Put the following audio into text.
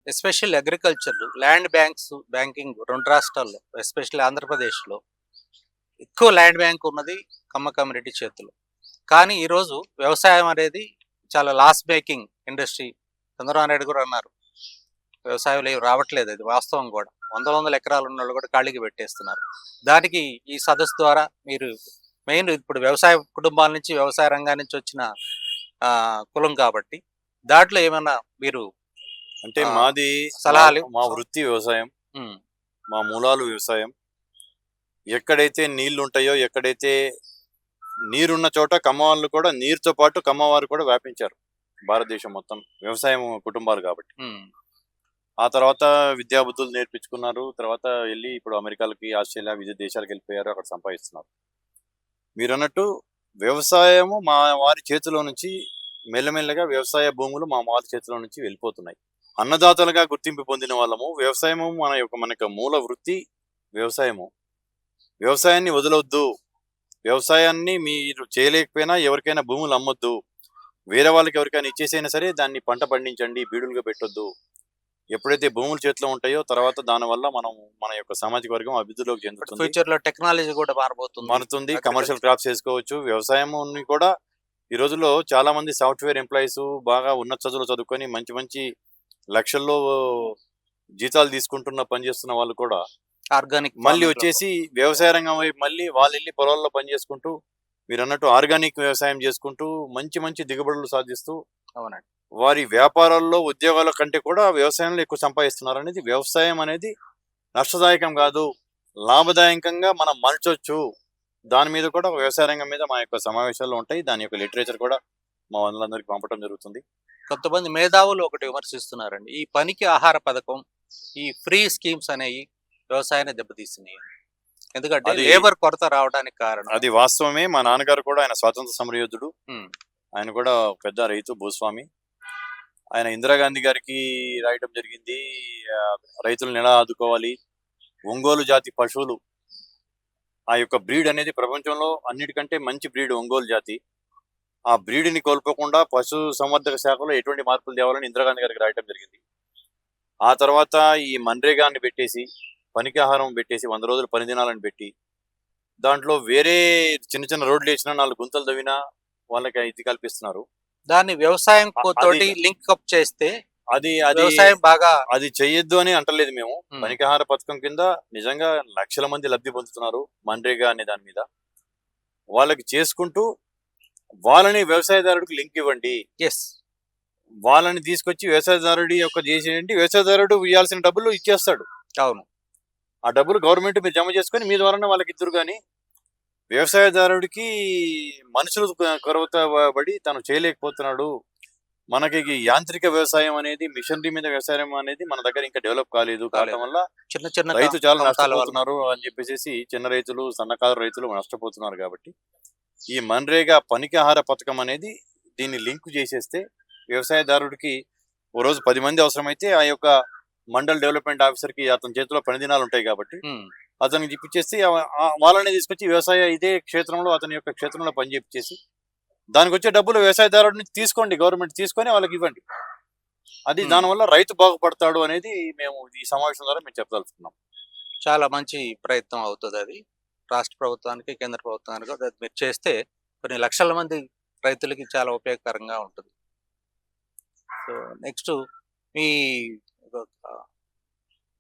Especially agriculture, land banks, banking 2 రాష్ట్రాల్లో especially ఆంధ్రప్రదేశ్‌లో ఎక్కువ ల్యాండ్ బ్యాంక్ ఉన్నది కమ్యూనిటీ చేతిలో. కానీ ఈరోజు వ్యవసాయం అనేది చాలా loss making industry. Chandrababu Naidu కూడా అన్నారు. వ్యవసాయంలో ఏమి రావట్లేదు, అది వాస్తవం కూడా. వందల వందల ఎకరాలు ఉన్నోళ్ళు కూడా ఖాళీకి పెట్టేస్తున్నారు. దానికి ఈ సదస్సు ద్వారా మీరు మెయిన్ ఇప్పుడు వ్యవసాయ కుటుంబాల నుంచి, వ్యవసాయ రంగం నుంచి వచ్చిన కులం కాబట్టి దాంట్లో ఏమన్నా మీరు అంటే మాది సలహాలు? మా వృత్తి వ్యవసాయం, ఉమ్, మా మూలాలు వ్యవసాయం. ఎక్కడైతే నీళ్లు ఉంటాయో, ఎక్కడైతే నీరున్న చోట కమ్మవాళ్ళు కూడా, నీరుతో పాటు కమ్మవారు కూడా వ్యాపించారు భారతదేశం మొత్తం, వ్యవసాయం కుటుంబాలు కాబట్టి. ఉమ్, ఆ తర్వాత విద్యాబుద్ధులు నేర్పించుకున్నారు. తర్వాత వెళ్ళి ఇప్పుడు అమెరికాలకి, ఆస్ట్రేలియా, వివిధ దేశాలకు వెళ్ళిపోయారు, అక్కడ సంపాదిస్తున్నారు. మీరు అన్నట్టు వ్యవసాయము మా వారి చేతిలో నుంచి మెల్లమెల్లగా వ్యవసాయ భూములు మా వారి చేతిలో నుంచి వెళ్ళిపోతున్నాయి. అన్నదాతలుగా గుర్తింపు పొందిన వాళ్ళము. వ్యవసాయము మనకు మూల వృత్తి వ్యవసాయము. వ్యవసాయాన్ని వదలొద్దు. వ్యవసాయాన్ని మీరు చేయలేకపోయినా ఎవరికైనా భూములు అమ్మొద్దు. వేరే వాళ్ళకి ఎవరికైనా ఇచ్చేసైనా సరే దాన్ని పంట పండించండి, బీడులుగా పెట్టొద్దు. ఎప్పుడైతే భూములు చేతిలో ఉంటాయో తర్వాత దానివల్ల మన యొక్క సామాజిక వర్గం అభివృద్ధిలోకి చెందుతుంది. ఫ్యూచర్ లో టెక్నాలజీ కూడా మారుతుంది. కమర్షియల్ క్రాప్స్ చేసుకోవచ్చు. వ్యవసాయం కూడా ఈ రోజుల్లో చాలా మంది సాఫ్ట్వేర్ ఎంప్లాయీస్, బాగా ఉన్నత చదువులు చదువుకొని మంచి మంచి లక్షల్లో జీతాలు తీసుకుంటున్న పనిచేస్తున్న వాళ్ళు కూడా ఆర్గానిక్ మళ్ళీ వచ్చేసి వ్యవసాయ రంగం వైపు మళ్ళీ వాళ్ళు వెళ్ళి పొలాల్లో పనిచేసుకుంటూ, మీరు అన్నట్టు ఆర్గానిక్ వ్యవసాయం చేసుకుంటూ మంచి మంచి దిగుబడులు సాధిస్తూ, అవునండి, వారి వ్యాపారాల్లో, ఉద్యోగాల కంటే కూడా వ్యవసాయంలో ఎక్కువ సంపాదిస్తున్నారు. అనేది వ్యవసాయం అనేది నష్టదాయకం కాదు, లాభదాయకంగా మనం మలచొచ్చు. దాని మీద కూడా వ్యవసాయ రంగం మీద మా యొక్క సమావేశాలు ఉంటాయి. దాని యొక్క లిటరేచర్ కూడా మా వాళ్ళందరికీ పంపడం జరుగుతుంది. కొంతమంది మేధావులు ఒకటి విమర్శిస్తున్నారండి, ఈ పనికి ఆహార పథకం, ఈ ఫ్రీ స్కీమ్స్ అనేవి వ్యవసాయాన్ని దెబ్బతీస్తున్నాయి. ఎందుకంటే లేబర్ కొరత రావడానికి కారణం. అది వాస్తవమే. మా నాన్నగారు కూడా, ఆయన స్వాతంత్ర సమరయోధుడు. ఆయన కూడా పెద్ద రైతు, భూస్వామి. ఆయన ఇందిరాగాంధీ గారికి రాయటం జరిగింది, రైతులను ఎలా ఆదుకోవాలి, ఒంగోలు జాతి పశువులు, ఆ యొక్క బ్రీడ్ అనేది ప్రపంచంలో అన్నిటికంటే మంచి బ్రీడ్ ఒంగోలు జాతి. ఆ బ్రీడ్ని కోల్పోకుండా పశు సంవర్ధక శాఖలో ఎటువంటి మార్పులు తేవాలని ఇందిరాగాంధీ గారికి రాయటం జరిగింది. ఆ తర్వాత ఈ మన్రేగాన్ని పెట్టేసి, పనికి ఆహారం పెట్టేసి, 100 రోజులు పని దినాలను పెట్టి, దాంట్లో వేరే చిన్న చిన్న రోడ్లు వేసినా, 4 గుంతలు తవ్వినా వాళ్ళకి ఇది కల్పిస్తున్నారు. దాన్ని వ్యవసాయం తోటి లింక్ అప్ చేస్తే అది వ్యవసాయం బాగా. అది చెయ్యొద్దు అని అంటలేదు మేము. పనికాహార పథకం కింద నిజంగా లక్షల మంది లబ్ధి పొందుతున్నారు. మన్రేగా అనే దాని మీద వాళ్ళకి చేసుకుంటూ, వాళ్ళని వ్యవసాయదారుడికి లింక్ ఇవ్వండి. వాళ్ళని తీసుకొచ్చి వ్యవసాయదారుడి యొక్క చేసేయండి. వ్యవసాయదారుడు ఇవ్వాల్సిన డబ్బులు ఇచ్చేస్తాడు. అవును, ఆ డబ్బులు గవర్నమెంట్ మీరు జమ చేసుకొని మీ ద్వారా వాళ్ళకి ఇద్దరు. కానీ వ్యవసాయదారుడికి మనుషులు కొరత పడి తను చేయలేకపోతున్నాడు. మనకి యాంత్రిక వ్యవసాయం అనేది, మిషనరీ మీద వ్యవసాయం అనేది మన దగ్గర ఇంకా డెవలప్ కాలేదు. కావడం వల్ల చిన్న చిన్న రైతు చాలా నష్టపోతున్నారు అని చెప్పేసి, చిన్న రైతులు, సన్నకారు రైతులు నష్టపోతున్నారు. కాబట్టి ఈ మన్రేగా పనికి ఆహార పథకం అనేది దీన్ని లింక్ చేసేస్తే వ్యవసాయదారుడికి ఓ రోజు 10 మంది అవసరమైతే ఆ యొక్క మండల్ డెవలప్మెంట్ ఆఫీసర్ కి అతని చేతిలో పని దినాలు ఉంటాయి కాబట్టి అతనికి ఇప్పించేసి వాళ్ళని తీసుకొచ్చి వ్యవసాయ ఇదే క్షేత్రంలో, అతని యొక్క క్షేత్రంలో పని చేపించేసి దానికి వచ్చే డబ్బులు వ్యవసాయదారుడిని తీసుకోండి, గవర్నమెంట్ తీసుకొని వాళ్ళకి ఇవ్వండి. అది దానివల్ల రైతు బాగుపడతాడు అనేది మేము ఈ సమావేశం ద్వారా మేము చెప్పదలుచుకున్నాం. చాలా మంచి ప్రయత్నం అవుతుంది అది. రాష్ట్ర ప్రభుత్వానికి, కేంద్ర ప్రభుత్వానికి మీరు చేస్తే కొన్ని లక్షల మంది రైతులకి చాలా ఉపయోగకరంగా ఉంటుంది. సో నెక్స్ట్ మీ